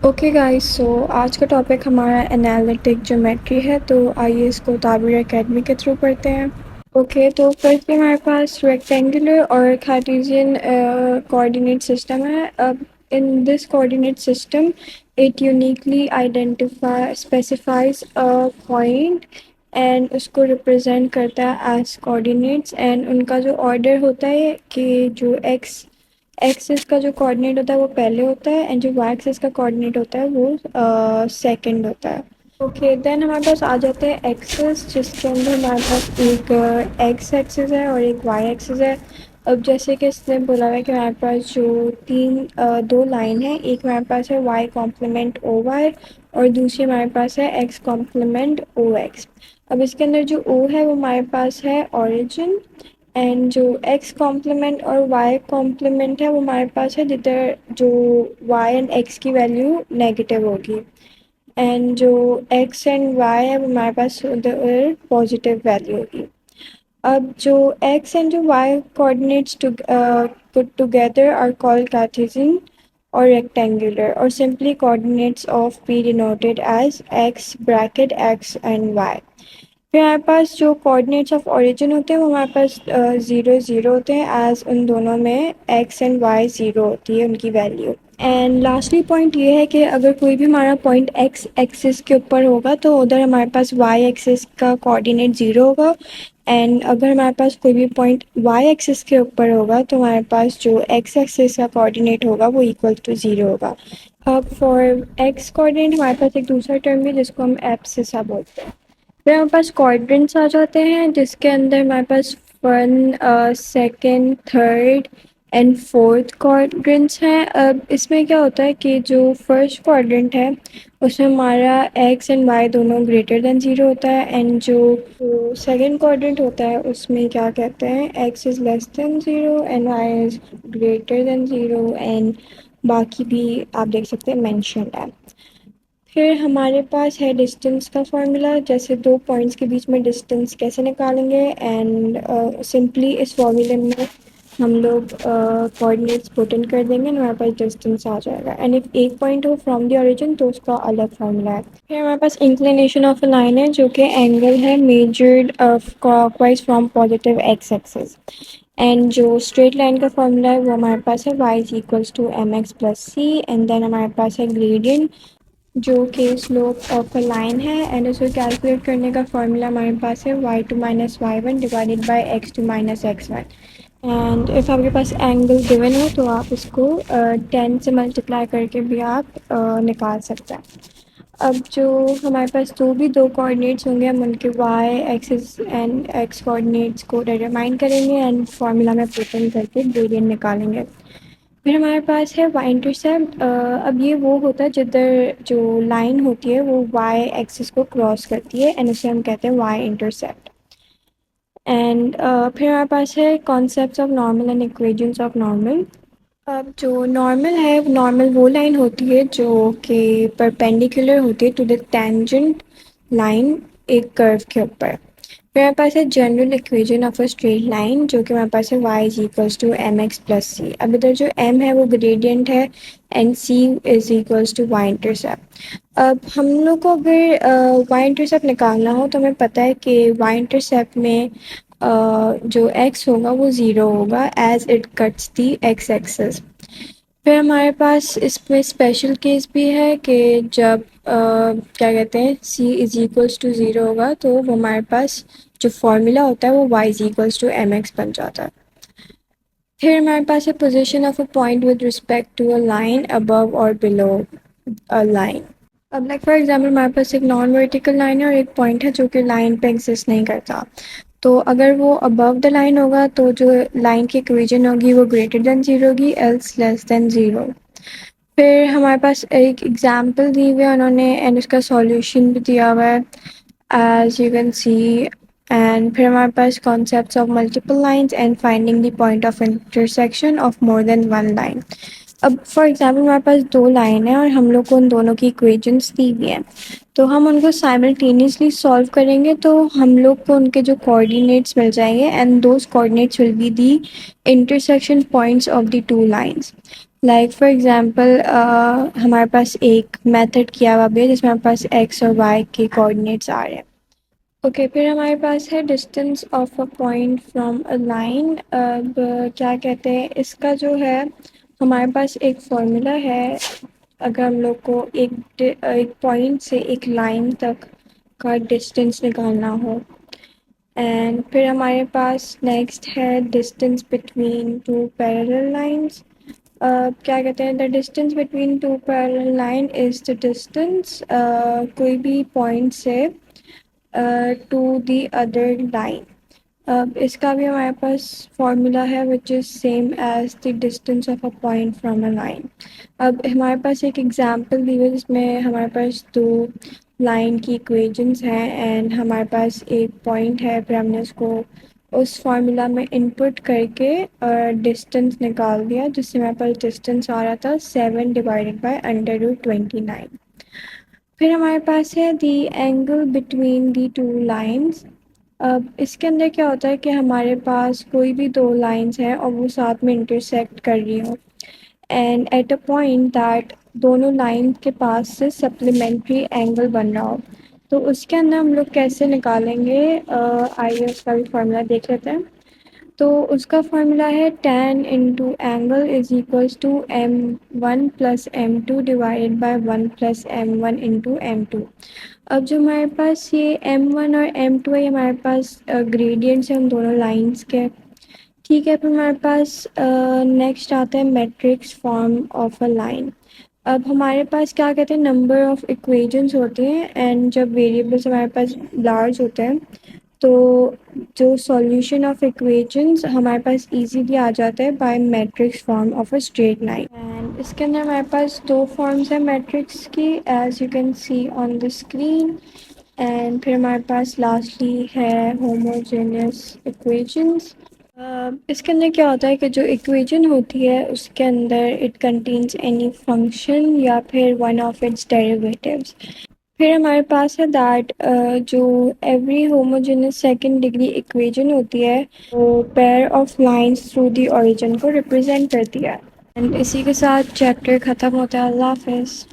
Okay guys, सो आज का topic हमारा एनालिटिक ज्योमेट्री है। तो आइए इसको ताबिर एकेडमी के थ्रू पढ़ते हैं। ओके, तो फर्स्ट हमारे पास रेक्टेंगुलर और कार्टेशियन कोऑर्डिनेट सिस्टम है। अब in this coordinate system it uniquely identify specifies a point and उसको रिप्रेजेंट करता है एज कोऑर्डिनेट्स। एंड उनका जो ऑर्डर होता है कि जो एक्स एक्सिस का जो कोऑर्डिनेट होता है वो पहले होता है एंड जो वाई एक्सिस का कोऑर्डिनेट होता है वो सेकंड होता है। ओके, देन हमारे पास आ जाते हैं एक्सिस, जिसके अंदर हमारे पास एक एक्स एक्सिस है और एक वाई एक्सिस है। अब जैसे कि इसने बोला हुआ है कि हमारे पास जो दो लाइन है, एक हमारे पास है वाई कॉम्प्लीमेंट ओ वाई और दूसरी हमारे पास है एक्स कॉम्प्लीमेंट ओ एक्स। अब इसके अंदर जो ओ है वो हमारे पास है ओरिजिन एंड जो एक्स कॉम्प्लीमेंट और वाई कॉम्प्लीमेंट है वो हमारे पास है जिधर जो वाई एंड एक्स की वैल्यू नेगेटिव होगी एंड जो एक्स एंड वाई है वो हमारे पास उधर पॉजिटिव वैल्यू होगी। अब जो एक्स एंड जो Y coordinates put together are called Cartesian or rectangular or simply coordinates of P denoted as x bracket x and y। फिर हमारे पास जो कोऑर्डिनेट्स ऑफ ओरिजिन होते हैं वो हमारे पास 0 0 होते हैं एज उन दोनों में एक्स एंड वाई 0 होती है उनकी वैल्यू। एंड लास्टली पॉइंट ये है कि अगर कोई भी हमारा पॉइंट एक्स एक्सिस के ऊपर होगा तो उधर हमारे पास वाई एक्सिस का कोऑर्डिनेट 0 होगा एंड अगर हमारे पास कोई भी पॉइंट वाई एक्सिस के ऊपर होगा तो हमारे पास जो एक्स एक्सिस का कोऑर्डिनेट होगा वो इक्वल टू 0 होगा। अब फॉर एक्स कोऑर्डिनेट हमारे पास एक दूसरा टर्म है जिसको हम एब्सिसा बोलते हैं। फिर हमारे पास क्वाड्रेंट्स आ जाते हैं जिसके अंदर हमारे पास one second third and fourth quadrants हैं। अब इसमें क्या होता है कि जो फर्स्ट क्वाड्रेंट है उसमें हमारा एक्स एंड वाई दोनों ग्रेटर देन ज़ीरो होता है एंड जो सेकंड क्वाड्रेंट होता है उसमें क्या कहते हैं X is less than zero and Y is greater than zero and बाकी भी आप देख सकते हैं मेंशन्ड है। फिर हमारे पास है डिस्टेंस का फार्मूला, जैसे दो पॉइंट्स के बीच में डिस्टेंस कैसे निकालेंगे एंड सिंपली इस फार्मूले में हम लोग कोऑर्डिनेट्स पुट इन कर देंगे हमारे पास डिस्टेंस आ जाएगा एंड इफ एक पॉइंट हो फ्रॉम द ओरिजिन तो उसका अलग फार्मूला है। फिर हमारे पास इंक्लिनेशन ऑफ अ लाइन है जो कि एंगल है measured clockwise from positive X axis and जो स्ट्रेट लाइन का फार्मूला है वो हमारे पास है y is equals to M X plus C and then हमारे पास है ग्रेडियंट जो कि स्लोप ऑफ अ लाइन है एंड उसको कैलकुलेट करने का फॉर्मूला हमारे पास है Y two minus Y one divided by X two minus X one. And if आपके पास एंगल गिवन हो तो आप इसको 10 से मल्टीप्लाई करके भी आप निकाल सकते हैं। अब जो हमारे पास दो कोऑर्डिनेट्स होंगे हम उनके Y axis and X coordinates को डिटरमाइन करेंगे एंड फार्मूला में पुट इन करके ग्रेडियंट निकालेंगे। फिर हमारे पास है वाई इंटरसेप्ट। अब ये वो होता है जिधर जो लाइन होती है वो वाई एक्सिस को क्रॉस करती है एंड उसे हम कहते हैं वाई इंटरसेप्ट। एंड फिर हमारे पास है concepts of normal and equations of normal. अब जो नॉर्मल है, नॉर्मल वो लाइन होती है जो कि परपेंडिकुलर होती है टू द टेंजेंट लाइन एक कर्व के ऊपर। फिर हमारे पास है general equation of a straight line जो कि हमारे पास है y is equals to M X plus C. अब इधर जो m है वो ग्रेडियंट है and c is equals to y intercept. अब हम लोग को अगर y इंटरसेप्ट निकालना हो तो हमें पता है कि y इंटरसेप्ट में जो x होगा वो ज़ीरो होगा as it cuts the x axis. फिर हमारे पास इसमें स्पेशल केस भी है कि जब क्या कहते हैं c is equals to zero होगा तो वो हमारे पास जो फॉर्मूला होता है वो y is equals to M X बन जाता है। फिर हमारे पास है position of a point with respect to a line above और बिलो अ लाइन। अब लाइक फॉर एग्जांपल हमारे पास एक नॉन वर्टिकल लाइन है और एक पॉइंट है जो कि लाइन पे एग्जिस्ट नहीं करता। तो अगर वो अबव द लाइन होगा तो जो लाइन की इक्वेशन होगी वो ग्रेटर देन ज़ीरो होगी एल्स लेस देन ज़ीरो। फिर हमारे पास एक एग्जाम्पल दी हुई है उन्होंने एंड उसका सॉल्यूशन भी दिया हुआ है as you can see. And फिर हमारे पास concepts of multiple lines and finding the point of intersection of more than one line. अब फॉर एग्जांपल हमारे पास दो लाइन है और हम लोग को उन दोनों की इक्वेशंस दी हुई हैं तो हम उनको साइमल्टेनियसली सॉल्व करेंगे तो हम लोग को उनके जो कोऑर्डिनेट्स मिल जाएंगे and those coordinates will be the intersection points of the two lines. Like for example हमारे पास एक मेथड किया हुआ भी है जिसमें हमारे पास एक्स और वाई के कोऑर्डिनेट्स आ रहे हैं। ओके, फिर हमारे पास है distance of a point from a line. अब क्या कहते हैं इसका जो है, हमारे पास एक फॉर्मूला है। अगर हम लोग को एक पॉइंट से एक लाइन तक का डिस्टेंस निकालना हो, एंड फिर हमारे पास नेक्स्ट है distance between two parallel lines. क्या कहते हैं, the distance between two parallel line is the distance कोई भी पॉइंट से टू द अदर लाइन। अब इसका भी हमारे पास फॉर्मूला है which is same as the distance of a point from a line. अब हमारे पास एक एग्जांपल दी हुई है जिसमें हमारे पास दो लाइन की इक्वेशंस हैं एंड हमारे पास एक पॉइंट है, फिर हमने उसको उस फार्मूला में इनपुट करके डिस्टेंस निकाल दिया, जिससे हमारे पास डिस्टेंस आ रहा था 7/√29। फिर हमारे पास है दी angle between the two lines. अब इसके अंदर क्या होता है कि हमारे पास कोई भी दो लाइंस हैं और वो साथ में इंटरसेक्ट कर रही हो, and at a point that दोनों लाइन के पास से सप्लीमेंट्री एंगल बन रहा हो, तो उसके अंदर हम लोग कैसे निकालेंगे। आइए उसका भी फार्मूला देख लेते हैं। तो उसका फार्मूला है tan into angle is equals to m1 plus m2 divided by 1 plus m1 into m2। अब जो हमारे पास ये m1 और m2 है, हमारे पास ग्रेडियंट्स हैं उन दोनों लाइंस के। ठीक है, फिर हमारे पास नेक्स्ट आता है matrix form of a line. अब हमारे पास क्या कहते हैं, नंबर ऑफ़ इक्वेशंस होते हैं एंड जब वेरिएबल्स हमारे पास लार्ज होते हैं तो जो सॉल्यूशन ऑफ इक्वेशंस हमारे पास इजीली आ जाता है by matrix form of a straight line. And इसके अंदर हमारे पास दो फॉर्म्स हैं मैट्रिक्स की, as you can see on the screen. And फिर हमारे पास लास्टली है होमोजेनियस इक्वेशंस। इसके अंदर क्या होता है कि जो इक्वेशन होती है उसके अंदर इट कंटेन्स एनी फंक्शन या फिर वन ऑफ इट्स डेरिवेटिव्स। फिर हमारे पास है दैट जो every homogeneous second degree equation होती है वो pair of lines through the origin को रिप्रेजेंट करती है। एंड इसी के साथ चैप्टर ख़त्म होता है। अल्लाह हाफिज़।